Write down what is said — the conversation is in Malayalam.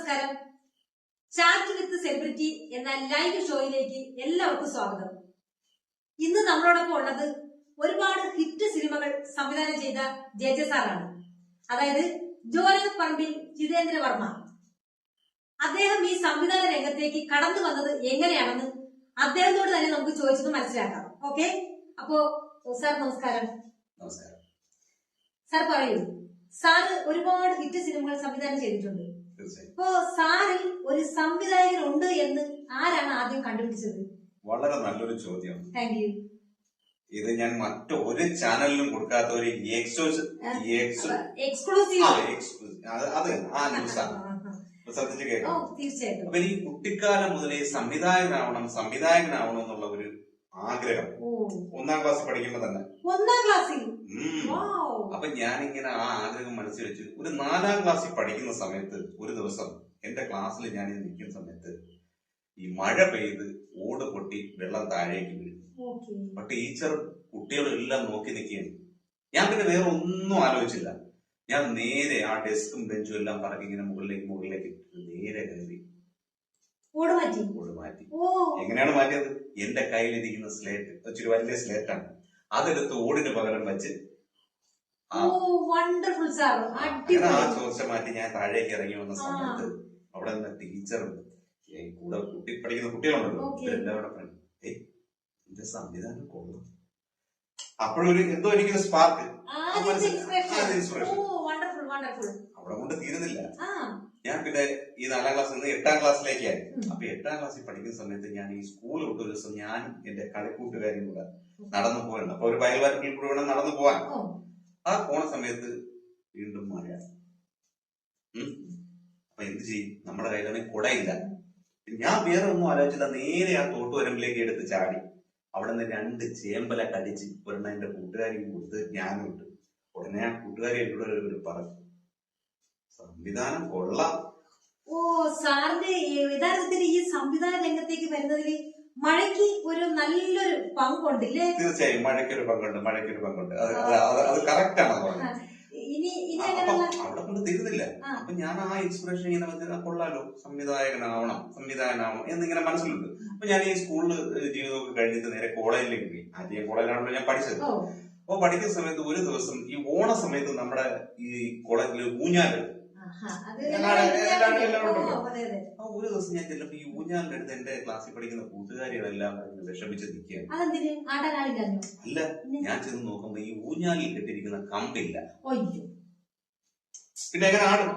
നമസ്കാരം. ചാറ്റ് വിത്ത് സെലിബ്രിറ്റി എന്ന ലൈവ് ഷോയിലേക്ക് എല്ലാവർക്കും സ്വാഗതം. ഇന്ന് നമ്മളോടൊപ്പം ഉള്ളത് ഒരുപാട് ഹിറ്റ് സിനിമകൾ സംവിധാനം ചെയ്ത ജെ സാറാണ്. അതായത് ജോലകപ്പറമ്പിൽ ജിതേന്ദ്ര വർമ്മ. അദ്ദേഹം ഈ സംവിധാന രംഗത്തേക്ക് കടന്നു വന്നത് എങ്ങനെയാണെന്ന് അദ്ദേഹത്തോട് തന്നെ നമുക്ക് ചോദിച്ചത് മനസ്സിലാക്കാം. ഓക്കെ, അപ്പോ സാർ നമസ്കാരം. നമസ്കാരം. സാർ പറയൂ, സാറ് ഒരുപാട് ഹിറ്റ് സിനിമകൾ സംവിധാനം ചെയ്തിട്ടുണ്ട്. ഇപ്പോ സാറിൽ ഒരു സംവിധായകൻ ഉണ്ട് എന്ന് ആരാണ് ആദ്യം കണ്ടുപിടിച്ചത്? വളരെ നല്ലൊരു ചോദ്യം. Thank you. ഇത് ഞാൻ മറ്റൊരു ചാനലിലും കൊടുക്കാത്ത ഒരു എക്സ്ക്ലൂസീവ് ശ്രദ്ധിച്ച് കേൾക്കാം. തീർച്ചയായിട്ടും. അപ്പൊ ഈ കുട്ടിക്കാലം മുതലേ സംവിധായകനാവണം എന്നുള്ള ഒരു ആഗ്രഹം 1ാം ക്ലാസ്സിൽ പഠിക്കുമ്പോ തന്നെ. 1ാം ക്ലാസ്സിൽ? അപ്പൊ ഞാനിങ്ങനെ ആ ആഗ്രഹം മനസ്സിൽ വെച്ച് ഒരു 4ാം ക്ലാസ്സിൽ പഠിക്കുന്ന സമയത്ത് ഒരു ദിവസം എന്റെ ക്ലാസ്സിൽ ഞാൻ നിൽക്കുന്ന സമയത്ത് ഈ മഴ പെയ്ത് ഓട് പൊട്ടി വെള്ളം താഴേക്ക് വീഴും. അപ്പൊ ടീച്ചറും കുട്ടികളും എല്ലാം നോക്കി നിൽക്കുകയാണ്. ഞാൻ പിന്നെ വേറെ ഒന്നും ആലോചിച്ചില്ല. ഞാൻ നേരെ ആ ഡെസ്കും ബെഞ്ചും എല്ലാം പറക്കി ഇങ്ങനെ മുകളിലേക്ക് നേരെ കയറി ഓട് മാറ്റി. എങ്ങനെയാണ് മാറ്റിയത്? എന്റെ കയ്യിലിരിക്കുന്ന സ്ലേറ്റ്, ഇച്ചിരി വലിയ സ്ലേറ്റാണ്, അതെടുത്ത് ഓടിന് പകരം വെച്ച് ആ ചോർച്ച മാറ്റി ഞാൻ താഴേക്ക് ഇറങ്ങി വന്ന സമയത്ത് അവിടെ നിന്ന് ടീച്ചറും കൂടെ പഠിക്കുന്ന കുട്ടികളുണ്ടല്ലോ, എല്ലാവരുടെ ഫ്രണ്ട്, എന്റെ സംവിധാനം കൊള്ളാം. അപ്പോഴൊരു എന്തോ എനിക്കൊരു സ്പാർക്ക്, ഇൻസ്പിറേഷൻ. അവിടെ കൊണ്ട് തീരുന്നില്ല. ഞാൻ പിന്നെ ഈ 4ാം ക്ലാസ്സിൽ നിന്ന് 8ാം ക്ലാസ്സിലേക്കായി. അപ്പൊ 8ാം ക്ലാസ്സിൽ പഠിക്കുന്ന സമയത്ത് ഞാൻ ഈ സ്കൂൾ വിട്ട ഒരു ദിവസം ഞാനും എന്റെ കളിക്കൂട്ടുകാരും കൂടെ നടന്നു പോകണം. അപ്പൊ ഒരു വയൽവാരത്തിൽ കൂടെ വേണം നടന്നു പോവാൻ. ആ പോണ സമയത്ത് വീണ്ടും മഴ. അപ്പൊ എന്ത് ചെയ്യും? നമ്മുടെ കയ്യിലാണെങ്കിൽ കുടയില്ല. ഞാൻ വേറെ ഒന്നും ആലോചിച്ചില്ല, നേരെ ആ തോട്ടുവരമ്പിലേക്ക് എടുത്ത് ചാടി. അവിടെ നിന്ന് 2 ചേമ്പല കടിച്ച് ഒരെണ്ണം എന്റെ കൂട്ടുകാരിക്ക് കൊടുത്ത് ഞാനും ഇട്ടു. ഉടനെ ആ കൂട്ടുകാരി എന്നോട് പറഞ്ഞു, സംവിധാനം കൊള്ളാം. ഓ, സാറിന്റെ യഥാർത്ഥത്തിൽ ഈ സംവിധാന രംഗത്തേക്ക് വരുന്നതിൽ മഴയ്ക്ക് ഒരു നല്ലൊരു പങ്കുണ്ടല്ലേ? തീർച്ചയായും മഴയ്ക്കൊരു പങ്കുണ്ട്. അത് കറക്റ്റ് ആണ് പറഞ്ഞത്. അവിടെ കൊണ്ട് തീരുന്നില്ല. അപ്പൊ ഞാൻ ആ ഇൻസ്പിറേഷൻ ഇങ്ങനെ കൊള്ളാലോ, സംവിധായകനാവണം എന്നിങ്ങനെ മനസ്സിലുണ്ട്. അപ്പൊ ഞാൻ ഈ സ്കൂളിൽ ജീവിതമൊക്കെ കഴിഞ്ഞിട്ട് നേരെ കോളേജിലേക്ക് പോയി. ആദ്യം കോളേജിലാണല്ലോ ഞാൻ പഠിച്ചത്. അപ്പൊ പഠിക്കുന്ന സമയത്ത് ഒരു ദിവസം ഈ ഓണ സമയത്ത് നമ്മുടെ ഈ കോളേജിൽ ഊഞ്ഞാല്, ഒരു ദിവസം ഞാൻ ചെല്ലുമ്പോ ഈ ഊഞ്ഞാലിന്റെ അടുത്ത് എന്റെ ക്ലാസ്സിൽ പഠിക്കുന്ന കൂട്ടുകാരികളെല്ലാം വിഷമിച്ച് നിൽക്കുകയാണ്. അല്ല, ഞാൻ ചെന്ന് നോക്കുമ്പോ ഈ ഊഞ്ഞാലിൽ കെട്ടിരിക്കുന്ന കമ്പില്ല. പിന്നെ എങ്ങനെ ആടും?